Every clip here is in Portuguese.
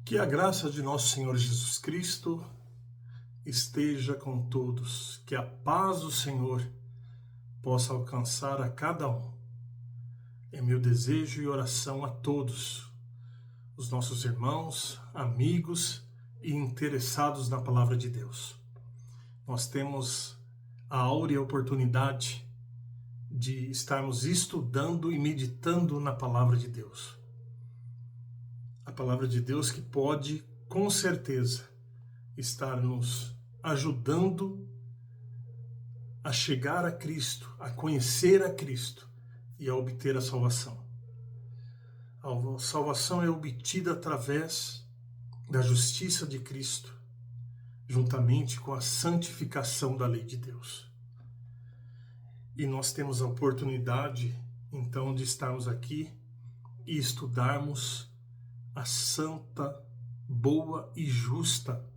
Que a graça de nosso Senhor Jesus Cristo esteja com todos, que a paz do Senhor possa alcançar a cada um. É meu desejo e oração a todos, os nossos irmãos, amigos e interessados na palavra de Deus. Nós temos a áurea oportunidade de estarmos estudando e meditando na palavra de Deus. A palavra de Deus que pode, com certeza, estar nos ajudando a chegar a Cristo, a conhecer a Cristo e a obter a salvação. A salvação é obtida através da justiça de Cristo, juntamente com a santificação da lei de Deus. E nós temos a oportunidade, então, de estarmos aqui e estudarmos a santa, boa e justa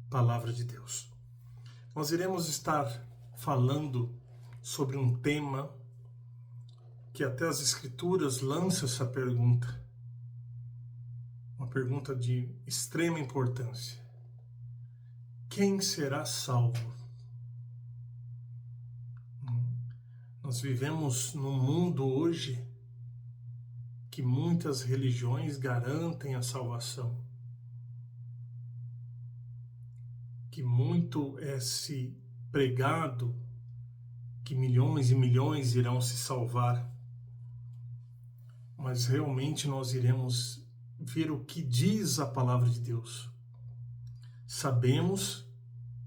palavra de Deus. Nós iremos estar falando sobre um tema que até as Escrituras lançam essa pergunta. Uma pergunta de extrema importância. Quem será salvo? Nós vivemos num mundo hoje que muitas religiões garantem a salvação. Que muito é se pregado que milhões e milhões irão se salvar. Mas realmente nós iremos ver o que diz a palavra de Deus. Sabemos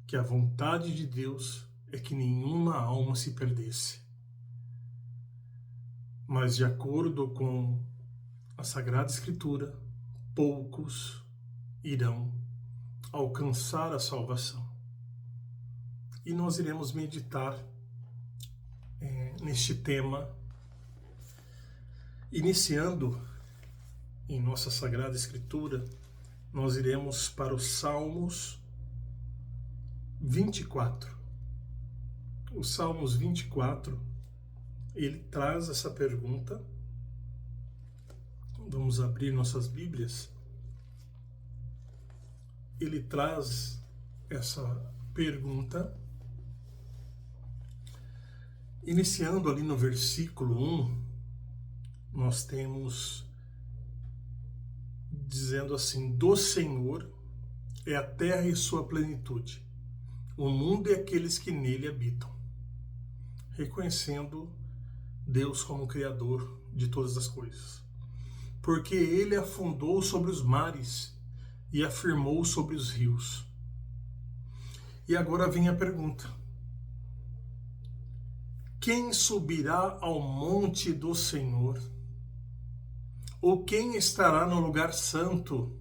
que a vontade de Deus é que nenhuma alma se perdesse. Mas de acordo com a Sagrada Escritura, poucos irão alcançar a salvação. E nós iremos meditar neste tema, iniciando em nossa Sagrada Escritura, nós iremos para os Salmos 24. O Salmos 24, ele traz essa pergunta. Vamos abrir nossas Bíblias. Ele traz essa pergunta, iniciando ali no versículo 1, nós temos dizendo assim: do Senhor é a terra e sua plenitude, o mundo e aqueles que nele habitam, reconhecendo Deus como Criador de todas as coisas. Porque ele afundou sobre os mares e afirmou sobre os rios. E agora vem a pergunta: quem subirá ao monte do Senhor? Ou quem estará no lugar santo?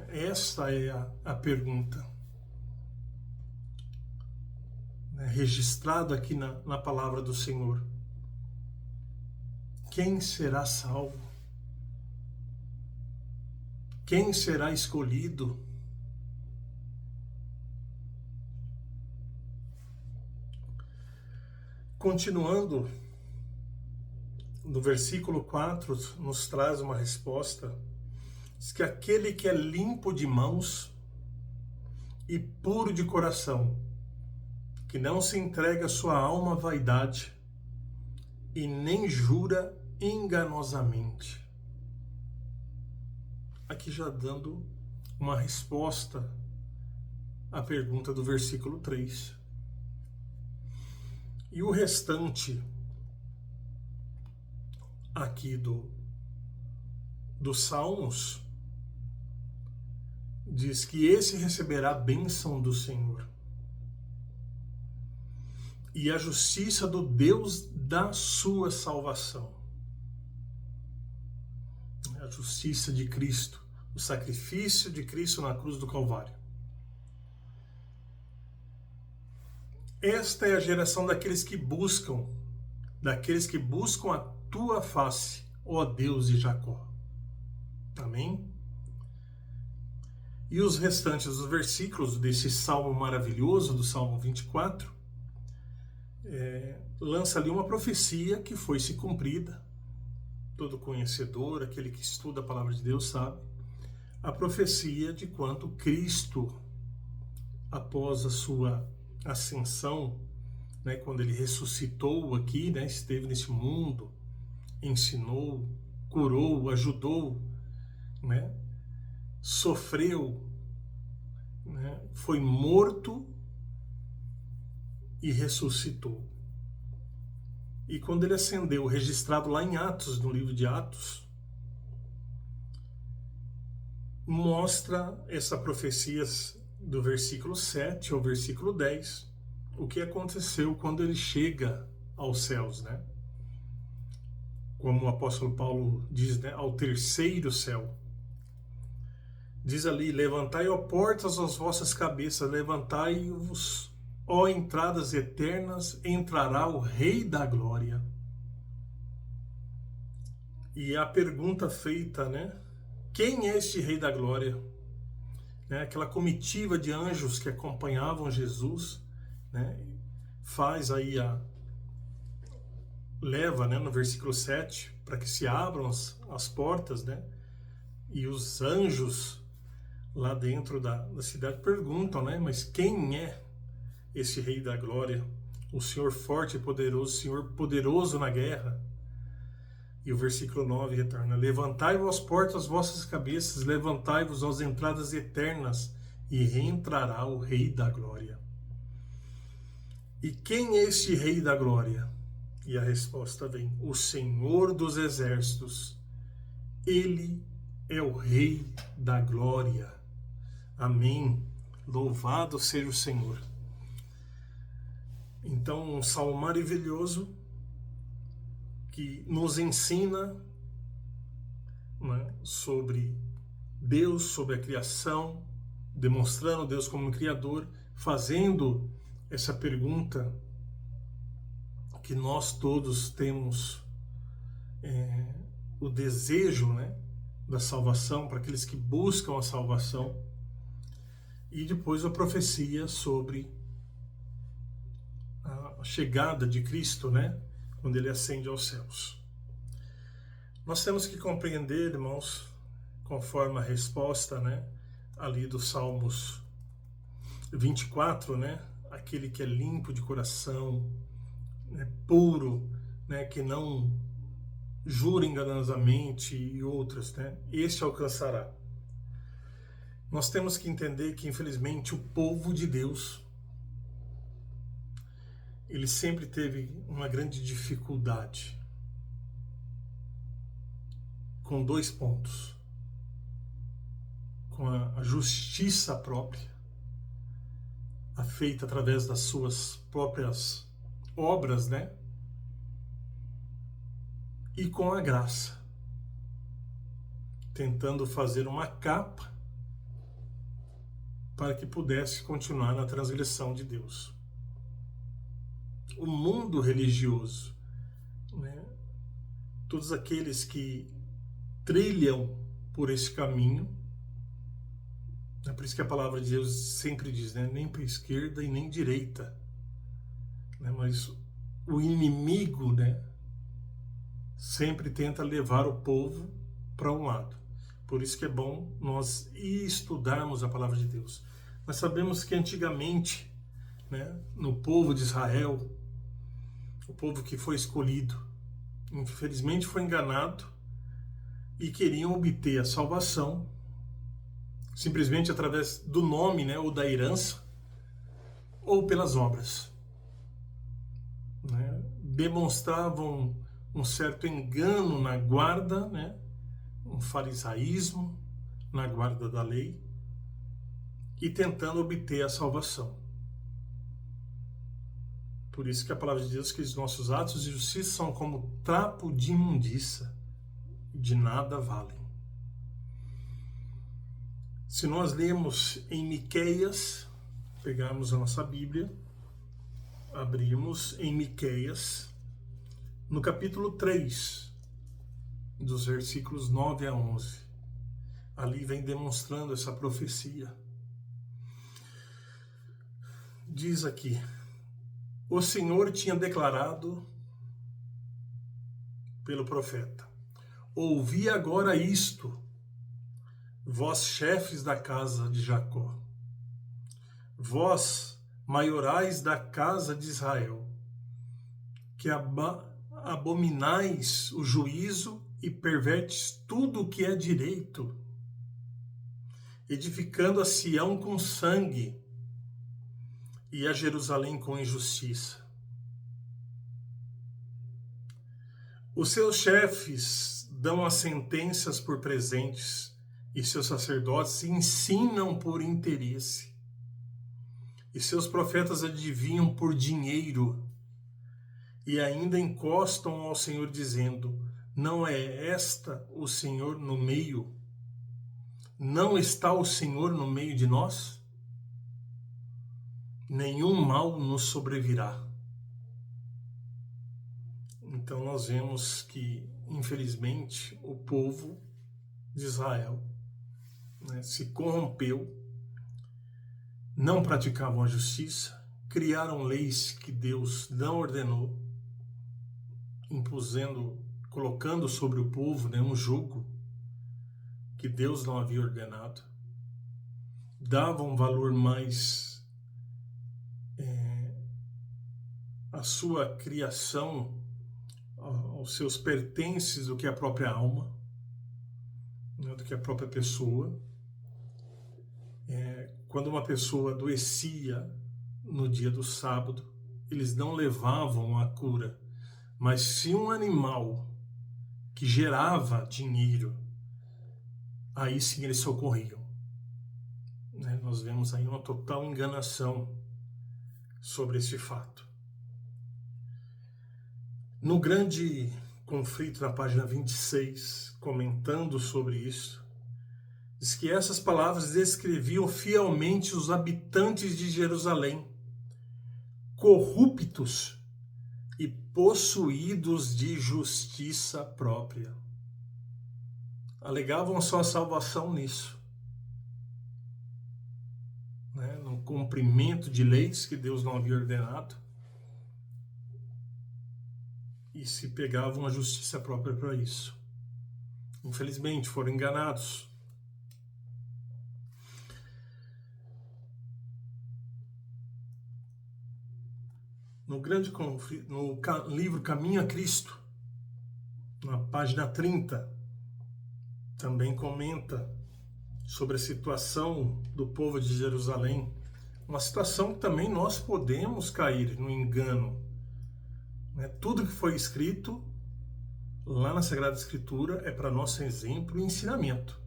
Esta é a pergunta, registrada aqui na palavra do Senhor. Quem será salvo? Quem será escolhido? Continuando, no versículo 4, nos traz uma resposta. Diz que aquele que é limpo de mãos e puro de coração, que não se entrega a sua alma à vaidade e nem jura enganosamente. Aqui já dando uma resposta à pergunta do versículo 3. E o restante aqui dos Salmos diz que esse receberá a bênção do Senhor e a justiça do Deus da sua salvação. A justiça de Cristo, o sacrifício de Cristo na cruz do Calvário. Esta é a geração daqueles que buscam a tua face, ó Deus de Jacó. Amém? E os restantes dos versículos desse salmo maravilhoso, do Salmo 24, lança ali uma profecia que foi se cumprida todo conhecedor, aquele que estuda a palavra de Deus sabe, a profecia de quanto Cristo, após a sua ascensão, né, quando ele ressuscitou aqui, né, esteve nesse mundo, ensinou, curou, ajudou, né, sofreu, né, foi morto e ressuscitou. E quando ele ascendeu, registrado lá em Atos, no livro de Atos, mostra essa profecia do versículo 7 ao versículo 10, o que aconteceu quando ele chega aos céus, né? Como o apóstolo Paulo diz, né? Ao terceiro céu. Diz ali, levantai, ó portas, as vossas cabeças, levantai-vos, ó entradas eternas, entrará o Rei da Glória. E a pergunta feita, né? Quem é este Rei da Glória? Né? Aquela comitiva de anjos que acompanhavam Jesus, né? Faz aí leva, né, no versículo 7, para que se abram as portas, né? E os anjos lá dentro da cidade perguntam, né? Mas quem é esse Rei da Glória? O Senhor forte e poderoso, o Senhor poderoso na guerra. E o versículo 9 retorna: levantai-vos as portas, vossas cabeças, levantai-vos as entradas eternas, e reentrará o Rei da Glória. E quem é este Rei da Glória? E a resposta vem: o Senhor dos Exércitos. Ele é o Rei da Glória. Amém. Louvado seja o Senhor. Então, um salmo maravilhoso que nos ensina, né, sobre Deus, sobre a criação, demonstrando Deus como um criador, fazendo essa pergunta que nós todos temos, o desejo, né, da salvação, para aqueles que buscam a salvação, e depois a profecia sobre a chegada de Cristo, né, quando ele ascende aos céus. Nós temos que compreender, irmãos, conforme a resposta, né, ali dos Salmos 24, né, aquele que é limpo de coração, né, puro, né, que não jura enganosamente e outras, né, este alcançará. Nós temos que entender que, infelizmente, o povo de Deus, ele sempre teve uma grande dificuldade com dois pontos: com a justiça própria, feita através das suas próprias obras, né? E com a graça, tentando fazer uma capa para que pudesse continuar na transgressão de Deus. O mundo religioso, né? Todos aqueles que trilham por esse caminho, é por isso que a palavra de Deus sempre diz, né? Nem para a esquerda e nem direita, né? Mas o inimigo, né, sempre tenta levar o povo para um lado. Por isso que é bom nós estudarmos a palavra de Deus. Nós sabemos que antigamente, né, no povo de Israel, o povo que foi escolhido, infelizmente foi enganado e queriam obter a salvação simplesmente através do nome, né, ou da herança, ou pelas obras, né? Demonstravam um certo engano na guarda, né, um farisaísmo na guarda da lei, e tentando obter a salvação. Por isso que a palavra de Deus diz que os nossos atos de justiça são como trapo de imundícia, de nada valem. Se nós lemos em Miqueias, pegarmos a nossa Bíblia, abrimos em Miqueias, no capítulo 3, dos versículos 9 a 11, ali vem demonstrando essa profecia. Diz aqui: o Senhor tinha declarado pelo profeta: ouvi agora isto, vós chefes da casa de Jacó, vós maiorais da casa de Israel, que abominais o juízo e pervertes tudo o que é direito, edificando a Sião com sangue e a Jerusalém com injustiça. Os seus chefes dão as sentenças por presentes e seus sacerdotes ensinam por interesse. E seus profetas adivinham por dinheiro e ainda encostam ao Senhor dizendo: não é esta o Senhor no meio? Não está o Senhor no meio de nós? Nenhum mal nos sobrevirá. Então nós vemos que, infelizmente, o povo de Israel, né, se corrompeu, não praticavam a justiça, criaram leis que Deus não ordenou, colocando sobre o povo, né, um jugo que Deus não havia ordenado, davam valor mais à sua criação, aos seus pertences, do que a própria alma, né, do que a própria pessoa. Quando uma pessoa adoecia no dia do sábado, eles não levavam a cura, mas se um animal que gerava dinheiro, aí sim eles socorriam. Nós vemos aí uma total enganação sobre esse fato. No grande conflito, na página 26, comentando sobre isso, diz que essas palavras descreviam fielmente os habitantes de Jerusalém, corruptos e possuídos de justiça própria. Alegavam a sua salvação nisso, né? No cumprimento de leis que Deus não havia ordenado, e se pegavam a justiça própria para isso. Infelizmente, foram enganados. No grande conflito, no livro Caminho a Cristo, na página 30, também comenta sobre a situação do povo de Jerusalém, uma situação que também nós podemos cair no engano. Tudo que foi escrito lá na Sagrada Escritura é para nosso exemplo e ensinamento,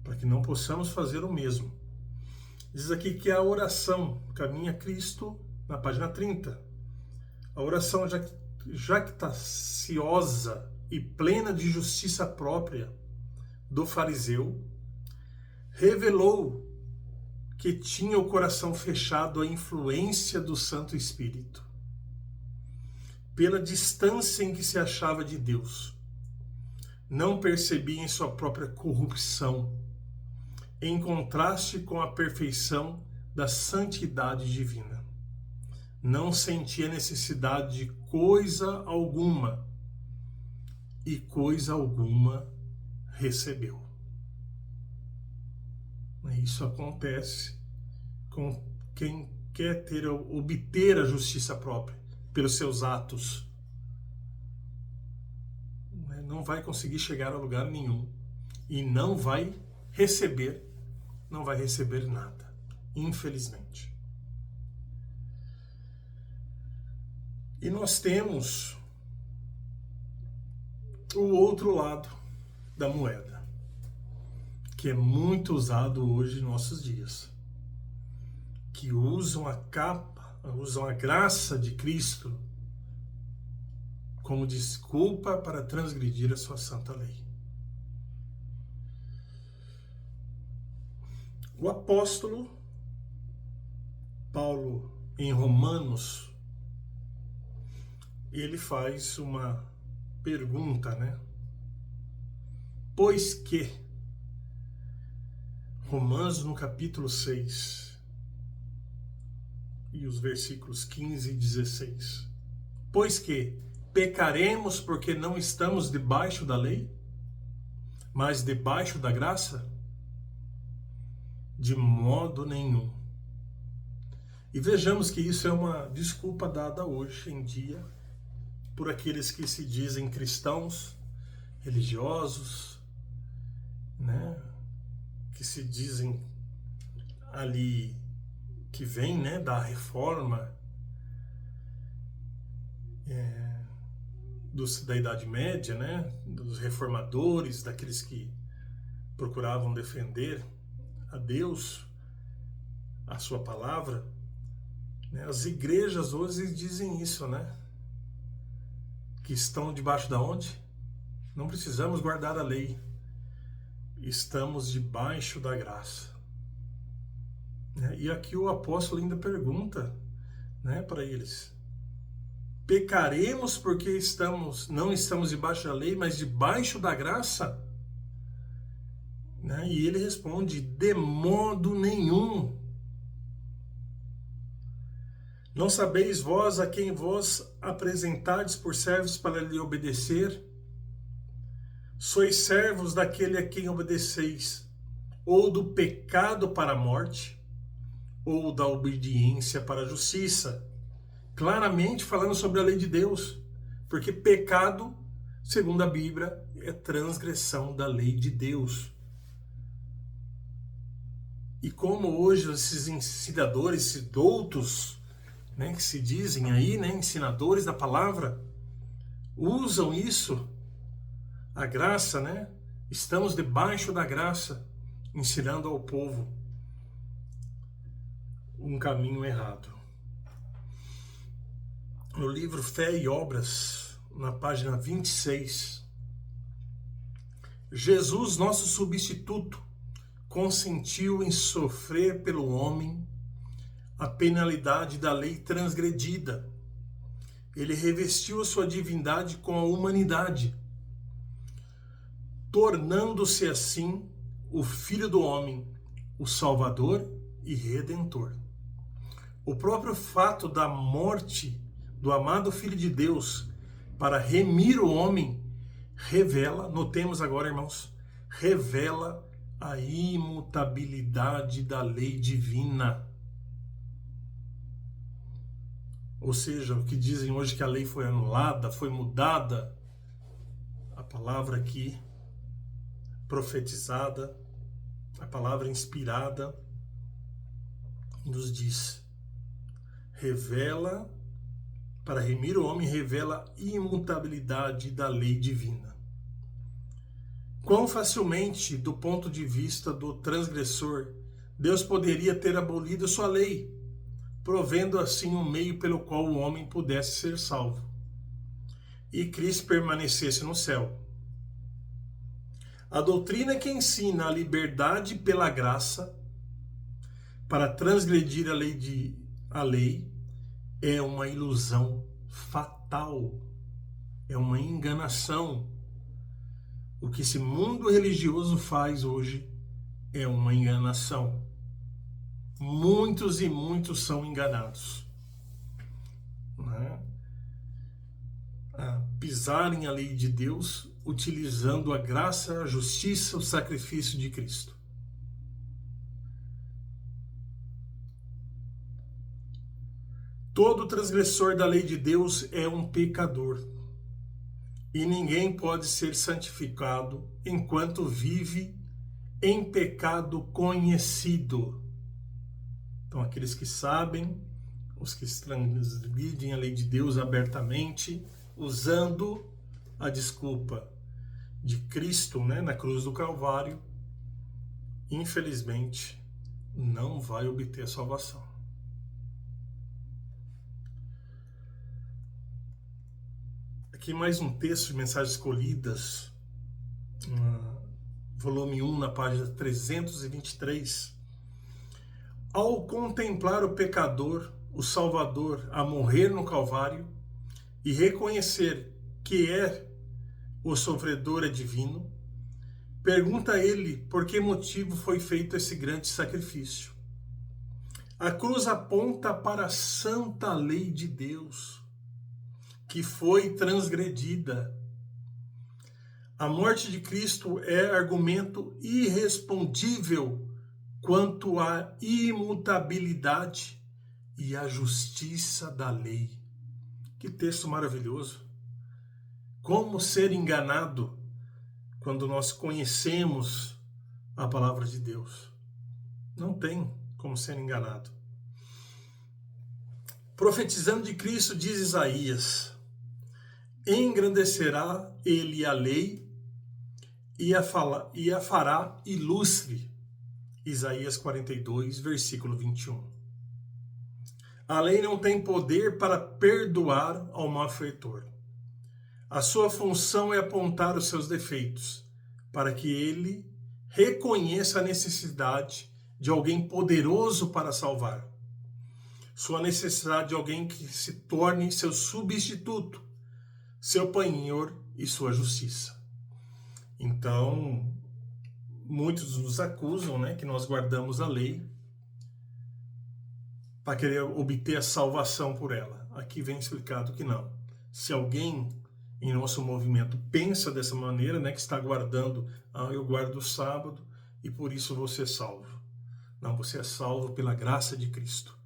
para que não possamos fazer o mesmo. Diz aqui que a oração Caminho a Cristo, na página 30, a oração jactaciosa e plena de justiça própria do fariseu revelou que tinha o coração fechado à influência do Santo Espírito, pela distância em que se achava de Deus. Não percebia em sua própria corrupção, em contraste com a perfeição da santidade divina. Não sentia necessidade de coisa alguma, e coisa alguma recebeu. Isso acontece com quem quer obter a justiça própria pelos seus atos. Não vai conseguir chegar a lugar nenhum e não vai receber nada, infelizmente. E nós temos o outro lado da moeda, que é muito usado hoje em nossos dias, que usam a graça de Cristo como desculpa para transgredir a sua santa lei. O apóstolo Paulo, em Romanos, ele faz uma pergunta, né? Pois que, Romanos no capítulo 6, e os versículos 15 e 16. Pois que pecaremos porque não estamos debaixo da lei, mas debaixo da graça? De modo nenhum. E vejamos que isso é uma desculpa dada hoje em dia por aqueles que se dizem cristãos, religiosos, né? Que se dizem ali que vem, né, da reforma da Idade Média, né, dos reformadores, daqueles que procuravam defender a Deus, a sua palavra, né? As igrejas hoje dizem isso, né? Que estão debaixo da onde? Não precisamos guardar a lei. Estamos debaixo da graça. E aqui o apóstolo ainda pergunta, né, para eles: pecaremos porque não estamos debaixo da lei, mas debaixo da graça? E ele responde: de modo nenhum. Não sabeis vós a quem vos apresentardes por servos para lhe obedecer? Sois servos daquele a quem obedeceis, ou do pecado para a morte, ou da obediência para a justiça. Claramente falando sobre a lei de Deus, porque pecado, segundo a Bíblia, é transgressão da lei de Deus. E como hoje esses ensinadores, esses doutos, né, que se dizem aí, né, ensinadores da palavra, usam isso, a graça, né? Estamos debaixo da graça, ensinando ao povo um caminho errado. No livro Fé e Obras, na página 26, Jesus, nosso substituto, consentiu em sofrer pelo homem a penalidade da lei transgredida. Ele revestiu a sua divindade com a humanidade, tornando-se assim o Filho do Homem, o Salvador e Redentor. O próprio fato da morte do amado Filho de Deus para remir o homem revela, notemos agora, irmãos, revela a imutabilidade da lei divina. Ou seja, o que dizem hoje que a lei foi anulada, foi mudada, a palavra aqui profetizada, a palavra inspirada, nos diz: revela, para remir o homem, revela a imutabilidade da lei divina. Quão facilmente, do ponto de vista do transgressor, Deus poderia ter abolido sua lei, provendo assim um meio pelo qual o homem pudesse ser salvo, e Cristo permanecesse no céu. A doutrina que ensina a liberdade pela graça para transgredir a lei é uma ilusão fatal, é uma enganação. O que esse mundo religioso faz hoje é uma enganação. Muitos e muitos são enganados, né? A pisarem a lei de Deus, utilizando a graça, a justiça, o sacrifício de Cristo. Todo transgressor da lei de Deus é um pecador, e ninguém pode ser santificado enquanto vive em pecado conhecido. Então, aqueles que sabem, os que transgridem a lei de Deus abertamente, usando a desculpa de Cristo, né, na cruz do Calvário, infelizmente, não vai obter a salvação. Aqui mais um texto de Mensagens Escolhidas, volume 1, na página 323. Ao contemplar o pecador, o Salvador, a morrer no Calvário, e reconhecer que o sofredor é divino, pergunta a ele por que motivo foi feito esse grande sacrifício. A cruz aponta para a santa lei de Deus, que foi transgredida. A morte de Cristo é argumento irrespondível quanto à imutabilidade e à justiça da lei. Que texto maravilhoso! Como ser enganado quando nós conhecemos a palavra de Deus? Não tem como ser enganado. Profetizando de Cristo, diz Isaías: engrandecerá ele a lei e a fará ilustre. Isaías 42, versículo 21. A lei não tem poder para perdoar ao malfeitor. A sua função é apontar os seus defeitos, para que ele reconheça a necessidade de alguém poderoso para salvar. Sua necessidade de alguém que se torne seu substituto, seu penhor e sua justiça. Então, muitos nos acusam, né, que nós guardamos a lei para querer obter a salvação por ela. Aqui vem explicado que não. Se alguém em nosso movimento pensa dessa maneira, né, que está guardando, eu guardo o sábado e por isso vou ser salvo. Não, você é salvo pela graça de Cristo,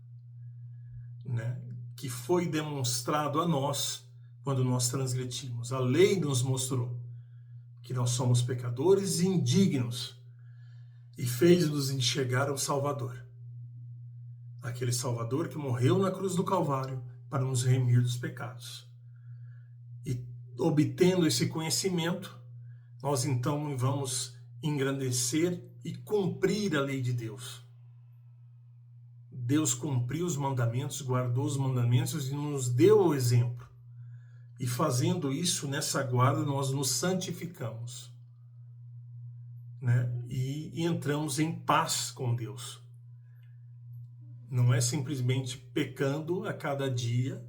né, que foi demonstrado a nós quando nós transgredimos. A lei nos mostrou que nós somos pecadores e indignos e fez-nos enxergar o Salvador. Aquele Salvador que morreu na cruz do Calvário para nos remir dos pecados. E obtendo esse conhecimento, nós então vamos engrandecer e cumprir a lei de Deus. Deus cumpriu os mandamentos, guardou os mandamentos e nos deu o exemplo. E fazendo isso, nessa guarda, nós nos santificamos, né? E entramos em paz com Deus. Não é simplesmente pecando a cada dia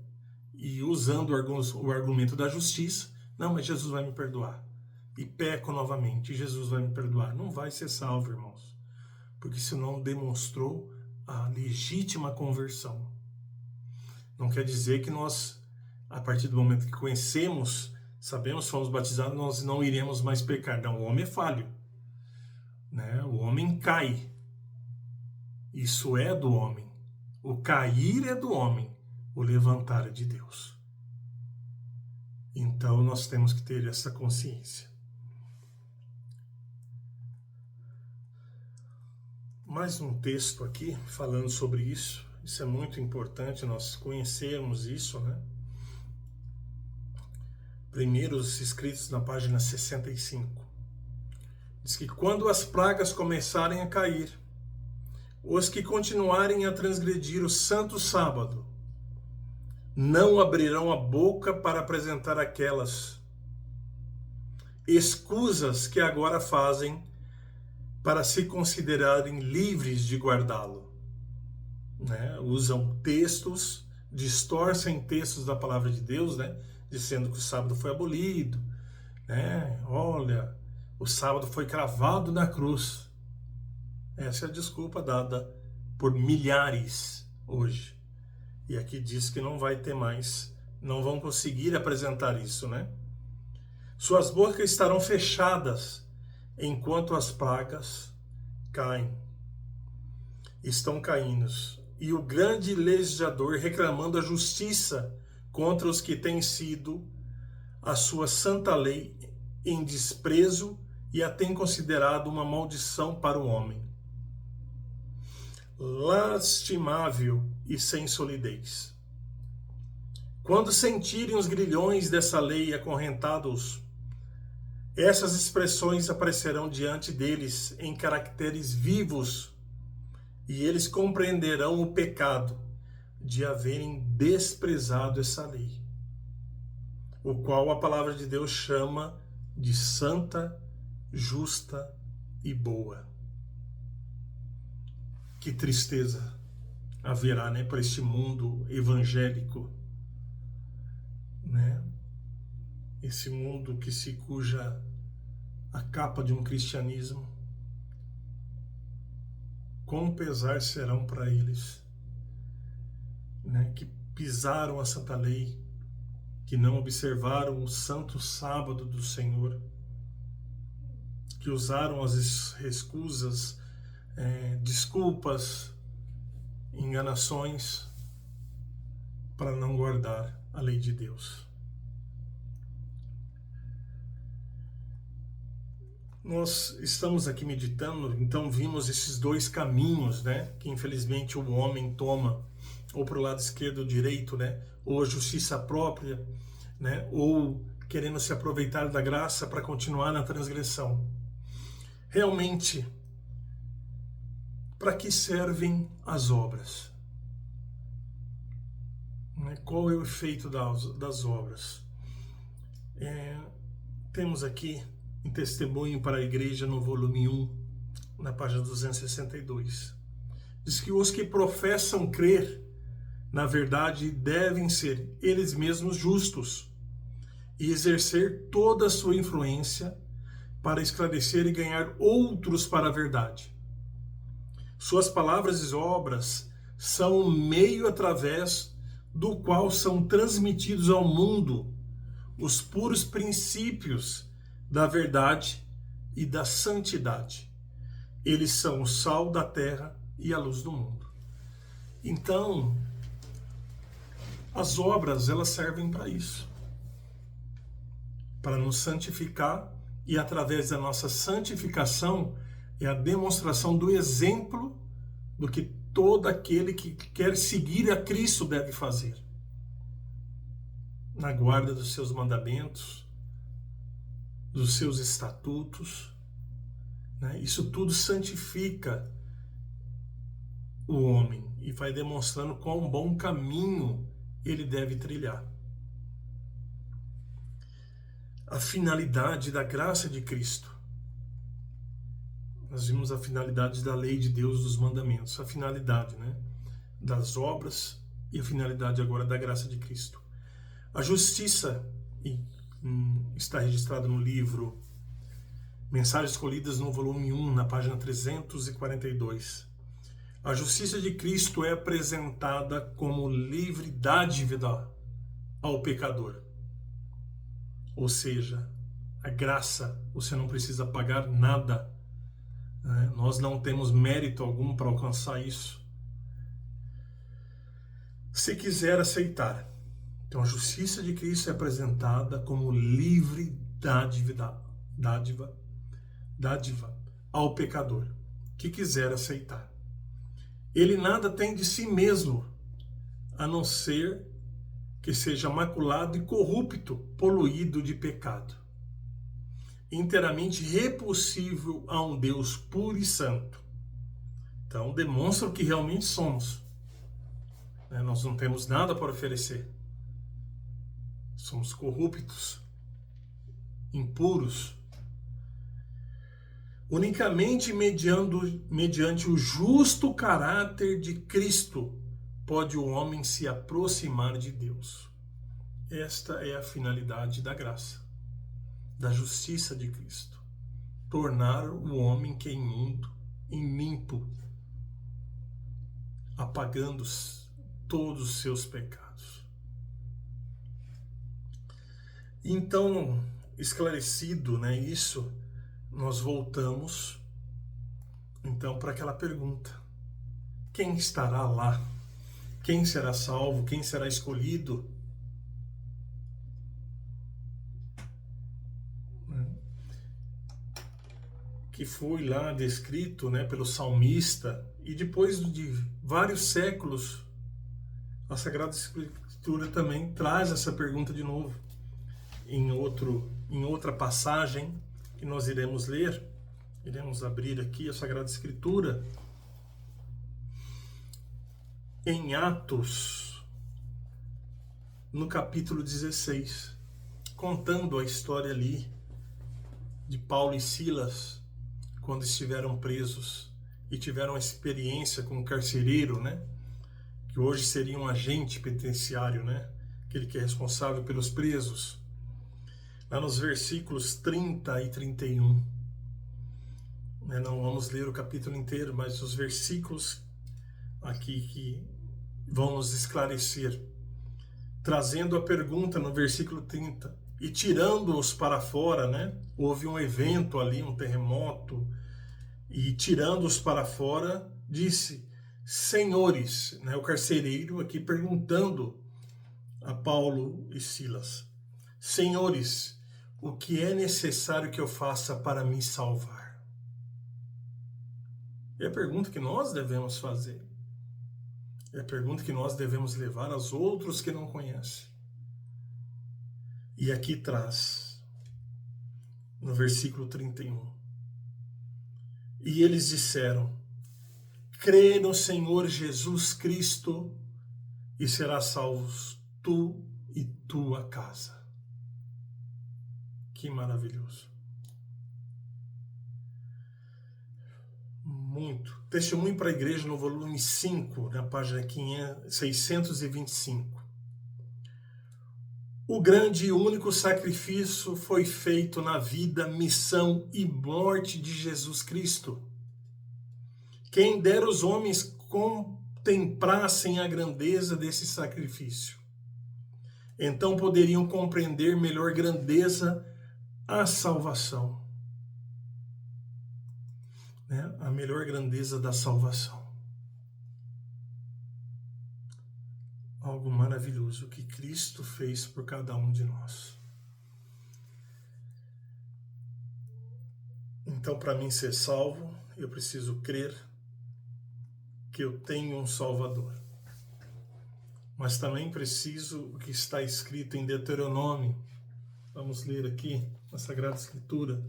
e usando o argumento da justiça. Não, mas Jesus vai me perdoar. E peco novamente, Jesus vai me perdoar. Não vai ser salvo, irmãos. Porque isso não demonstrou a legítima conversão. Não quer dizer que nós, a partir do momento que conhecemos, sabemos, fomos batizados, nós não iremos mais pecar. Não, o homem é falho, né? O homem cai. Isso é do homem. O cair é do homem, o levantar é de Deus. Então nós temos que ter essa consciência. Mais um texto aqui falando sobre isso. Isso é muito importante nós conhecermos isso, né? Primeiros escritos na página 65. Diz que quando as pragas começarem a cair, os que continuarem a transgredir o santo sábado não abrirão a boca para apresentar aquelas escusas que agora fazem para se considerarem livres de guardá-lo, né? Usam textos, distorcem textos da palavra de Deus, né? Dizendo que o sábado foi abolido, né? Olha, o sábado foi cravado na cruz. Essa é a desculpa dada por milhares hoje. E aqui diz que não vai ter mais, não vão conseguir apresentar isso, né? Suas bocas estarão fechadas enquanto as pragas caem. Estão caindo. E o grande legislador reclamando a justiça contra os que têm sido a sua santa lei em desprezo e a têm considerado uma maldição para o homem. Lastimável e sem solidez. Quando sentirem os grilhões dessa lei acorrentados, essas expressões aparecerão diante deles em caracteres vivos e eles compreenderão o pecado de haverem desprezado essa lei, o qual a palavra de Deus chama de santa, justa e boa. Que tristeza haverá, né, para este mundo evangélico, né? Esse mundo que se cuja a capa de um cristianismo. Quão pesar serão para eles, né, que pisaram a santa lei, que não observaram o santo sábado do Senhor, que usaram as escusas, desculpas, enganações para não guardar a lei de Deus. Nós estamos aqui meditando, então vimos esses dois caminhos, né, que infelizmente o homem toma, ou para o lado esquerdo ou direito, né, ou a justiça própria, né, ou querendo se aproveitar da graça para continuar na transgressão. Realmente, para que servem as obras? Qual é o efeito das obras? Temos aqui em Testemunho para a Igreja, no volume 1, na página 262. Diz que os que professam crer na verdade devem ser eles mesmos justos e exercer toda a sua influência para esclarecer e ganhar outros para a verdade. Suas palavras e obras são o meio através do qual são transmitidos ao mundo os puros princípios da verdade e da santidade. Eles são o sal da terra e a luz do mundo. Então, as obras, elas servem para isso, para nos santificar, e através da nossa santificação é a demonstração do exemplo do que todo aquele que quer seguir a Cristo deve fazer, na guarda dos seus mandamentos, dos seus estatutos, né? Isso tudo santifica o homem e vai demonstrando qual bom caminho ele deve trilhar. A finalidade da graça de Cristo. Nós vimos a finalidade da lei de Deus, dos mandamentos, a finalidade, né, das obras e a finalidade agora da graça de Cristo. A justiça está registrada no livro Mensagens Escolhidas, no volume 1, na página 342. A justiça de Cristo é apresentada como livre dádiva ao pecador. Ou seja, a graça, você não precisa pagar nada, né? Nós não temos mérito algum para alcançar isso. Se quiser aceitar. Então a justiça de Cristo é apresentada como livre dádiva ao pecador que quiser aceitar. Ele nada tem de si mesmo, a não ser que seja maculado e corrupto, poluído de pecado, inteiramente repulsível a um Deus puro e santo. Então demonstra o que realmente somos. Nós não temos nada para oferecer. Somos corruptos, impuros. Unicamente mediante o justo caráter de Cristo pode o homem se aproximar de Deus. Esta é a finalidade da graça, da justiça de Cristo. Tornar o homem que é imundo em limpo, apagando todos os seus pecados. Então, esclarecido, né, isso, nós voltamos então para aquela pergunta: quem estará lá? Quem será salvo? Quem será escolhido? Que foi lá descrito, né, pelo salmista, e depois de vários séculos a Sagrada Escritura também traz essa pergunta de novo em outra passagem que nós iremos ler. Iremos abrir aqui a Sagrada Escritura em Atos, no capítulo 16, contando a história ali de Paulo e Silas, quando estiveram presos e tiveram a experiência com o carcereiro, né? Que hoje seria um agente penitenciário, né? Aquele que é responsável pelos presos. Lá nos versículos 30 e 31. Não vamos ler o capítulo inteiro, mas os versículos aqui que vão nos esclarecer. Trazendo a pergunta no versículo 30. e tirando-os para fora, né? Houve um evento ali, um terremoto, e tirando-os para fora, disse: Senhores, né? O carcereiro aqui perguntando a Paulo e Silas: Senhores, o que é necessário que eu faça para me salvar? É a pergunta que nós devemos fazer. É a pergunta que nós devemos levar aos outros que não conhecem. E aqui traz, no versículo 31. E eles disseram: crê no Senhor Jesus Cristo e serás salvos tu e tua casa. Que maravilhoso. Muito. Testemunho para a Igreja no volume 5, na página 625. O grande e único sacrifício foi feito na vida, missão e morte de Jesus Cristo. Quem dera os homens contemplassem a grandeza desse sacrifício. Então poderiam compreender melhor grandeza a salvação. Né? A melhor grandeza da salvação. Algo maravilhoso que Cristo fez por cada um de nós. Então, para mim ser salvo, eu preciso crer que eu tenho um Salvador. Mas também preciso o que está escrito em Deuteronômio. Vamos ler aqui na Sagrada Escritura.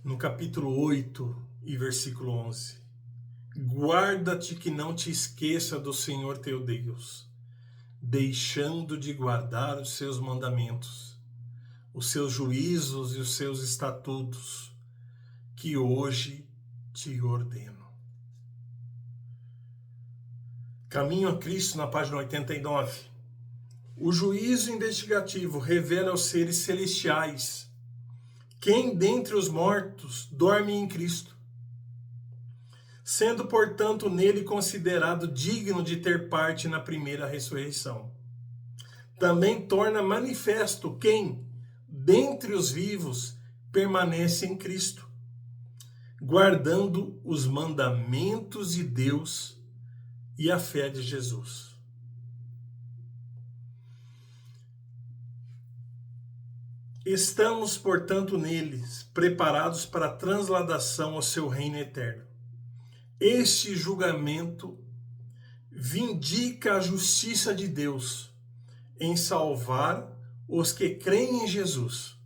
No capítulo 8 e versículo 11. Guarda-te que não te esqueça do Senhor teu Deus, deixando de guardar os seus mandamentos, os seus juízos e os seus estatutos, que hoje te ordeno. Caminho a Cristo, na página 89. O juízo investigativo revela aos seres celestiais quem dentre os mortos dorme em Cristo, sendo, portanto, nele considerado digno de ter parte na primeira ressurreição. Também torna manifesto quem, dentre os vivos, permanece em Cristo, guardando os mandamentos de Deus e a fé de Jesus. Estamos, portanto, neles, preparados para a transladação ao seu reino eterno. Este julgamento vindica a justiça de Deus em salvar os que creem em Jesus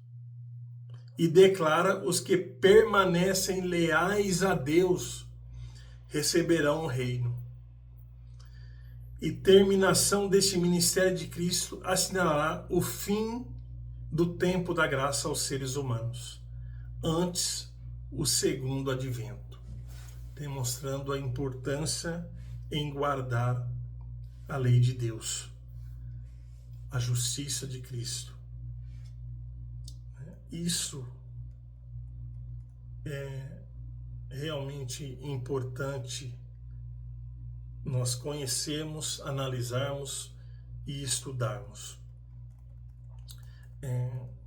e declara os que permanecem leais a Deus receberão o reino. E terminação deste ministério de Cristo assinalará o fim do tempo da graça aos seres humanos, antes o segundo advento, demonstrando a importância em guardar a lei de Deus, a justiça de Cristo. Isso é realmente importante nós conhecermos, analisarmos e estudarmos.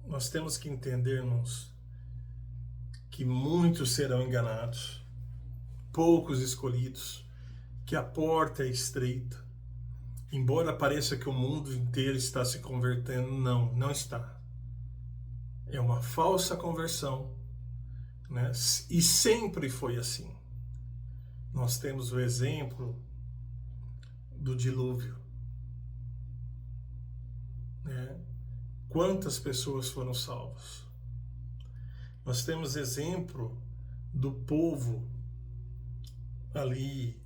Nós temos que entendermos que muitos serão enganados, poucos escolhidos, que a porta é estreita. Embora pareça que o mundo inteiro está se convertendo, não está. É uma falsa conversão, né? E sempre foi assim. Nós temos o exemplo do dilúvio, né? Quantas pessoas foram salvas? Nós temos exemplo do povo ali,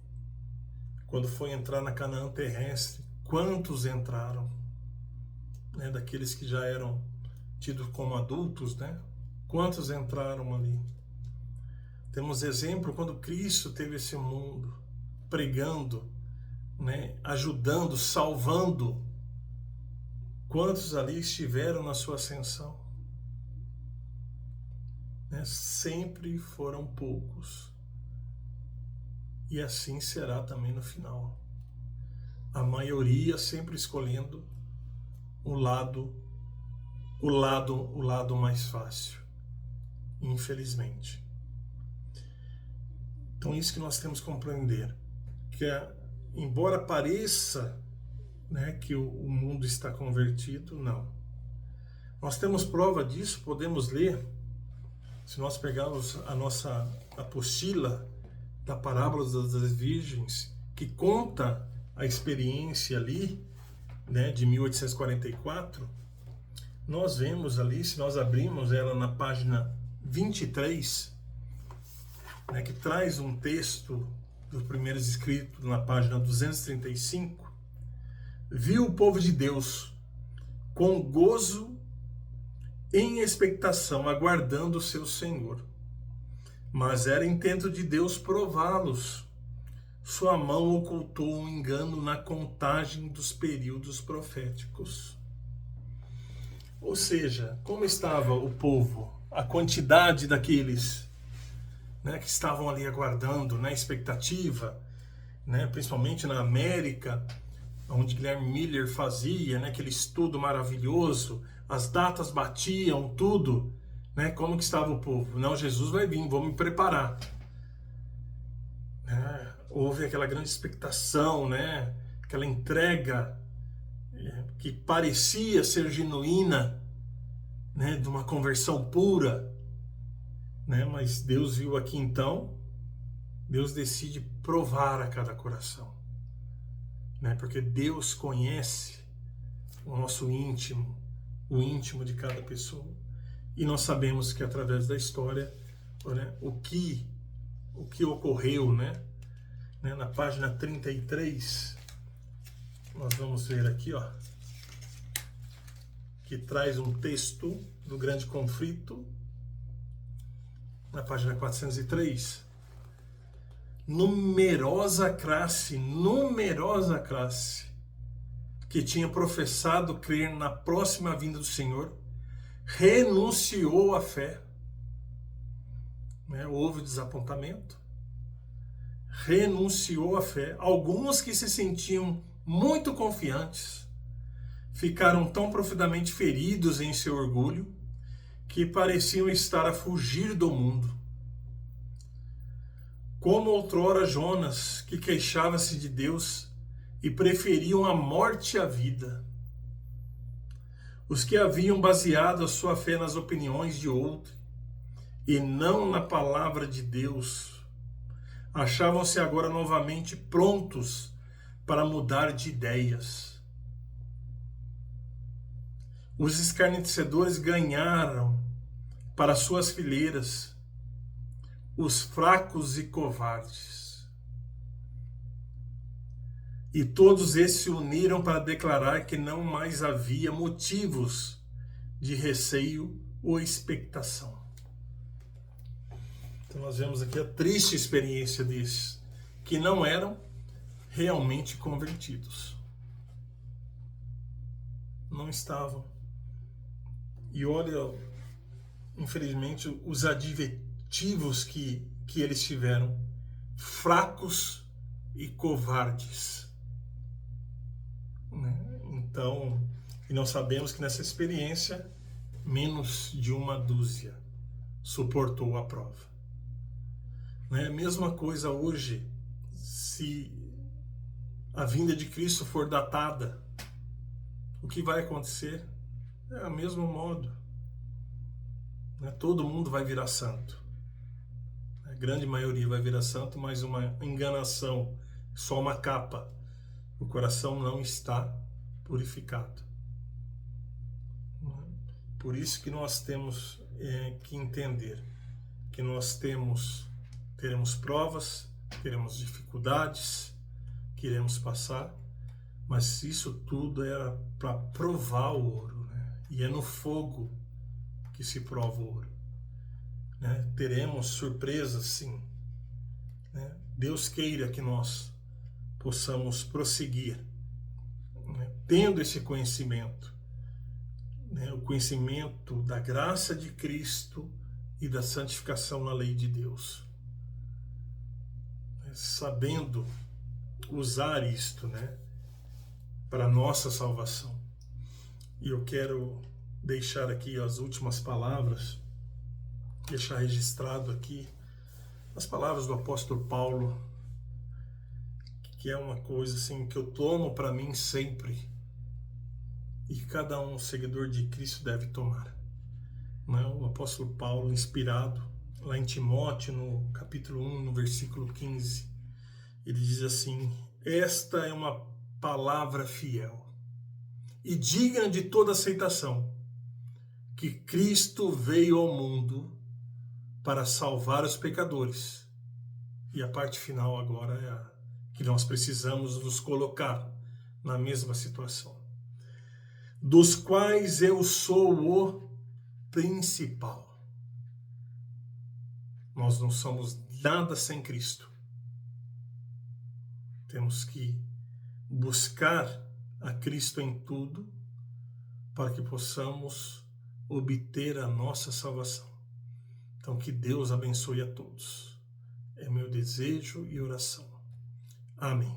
quando foi entrar na Canaã terrestre, quantos entraram, né? Daqueles que já eram tidos como adultos, né? Quantos entraram ali? Temos exemplo quando Cristo teve esse mundo, pregando, né? Ajudando, salvando. Quantos ali estiveram na sua ascensão? Né? Sempre foram poucos. E assim será também no final. A maioria sempre escolhendo o lado mais fácil, infelizmente. Então isso que nós temos que compreender, que embora pareça, né, que o mundo está convertido, não. Nós temos prova disso, podemos ler, se nós pegarmos a nossa apostila da parábola das virgens, que conta a experiência ali, né, de 1844, nós vemos ali, se nós abrimos ela na página 23, né, que traz um texto dos primeiros escritos na página 235, viu o povo de Deus com gozo em expectação, aguardando o seu Senhor. Mas era intento de Deus prová-los. Sua mão ocultou um engano na contagem dos períodos proféticos. Ou seja, como estava o povo, a quantidade daqueles, né, que estavam ali aguardando, na expectativa, né, principalmente na América, onde Guilherme Miller fazia, né, aquele estudo maravilhoso, as datas batiam, tudo, né, como que estava o povo? Não, Jesus vai vir, vou me preparar. Houve aquela grande expectação, né, aquela entrega que parecia ser genuína, né, de uma conversão pura, né, mas Deus viu aqui então, Deus decide provar a cada coração, né, porque Deus conhece o nosso íntimo, o íntimo de cada pessoa, e nós sabemos que através da história, né, o que ocorreu, né, na página 33, nós vamos ver aqui, ó, que traz um texto do grande conflito, na página 403, numerosa classe que tinha professado crer na próxima vinda do Senhor, renunciou à fé. Né? Houve desapontamento, renunciou à fé. Alguns que se sentiam muito confiantes ficaram tão profundamente feridos em seu orgulho que pareciam estar a fugir do mundo. Como outrora Jonas, que queixava-se de Deus e preferiam a morte à vida. Os que haviam baseado a sua fé nas opiniões de outro e não na palavra de Deus, achavam-se agora novamente prontos para mudar de ideias. Os escarnecedores ganharam para suas fileiras os fracos e covardes. E todos esses se uniram para declarar que não mais havia motivos de receio ou expectação. Então nós vemos aqui a triste experiência desses, que não eram realmente convertidos. Não estavam. E olha, infelizmente, os adjetivos que eles tiveram: fracos e covardes. Então, e nós sabemos que nessa experiência, menos de uma dúzia suportou a prova. Né? Mesma coisa hoje, se a vinda de Cristo for datada, o que vai acontecer é o mesmo modo. Né? Todo mundo vai virar santo. A grande maioria vai virar santo, mas uma enganação, só uma capa. O coração não está purificado. Por isso que nós temos que entender que nós teremos provas, teremos dificuldades, que iremos passar, mas isso tudo era para provar o ouro, né? E é no fogo que se prova o ouro. Né? Teremos surpresas, sim. Né? Deus queira que nós possamos prosseguir, né, tendo esse conhecimento, né, o conhecimento da graça de Cristo e da santificação na lei de Deus, sabendo usar isto, né, para a nossa salvação. E eu quero deixar aqui as últimas palavras, deixar registrado aqui as palavras do apóstolo Paulo, que é uma coisa assim que eu tomo para mim sempre e que cada um seguidor de Cristo deve tomar. Não, o apóstolo Paulo, inspirado lá em Timóteo, no capítulo 1, no versículo 15, ele diz assim: esta é uma palavra fiel e digna de toda aceitação, que Cristo veio ao mundo para salvar os pecadores. E a parte final agora é a que nós precisamos nos colocar na mesma situação, dos quais eu sou o principal. Nós não somos nada sem Cristo. Temos que buscar a Cristo em tudo para que possamos obter a nossa salvação. Então, que Deus abençoe a todos. É meu desejo e oração. Amém.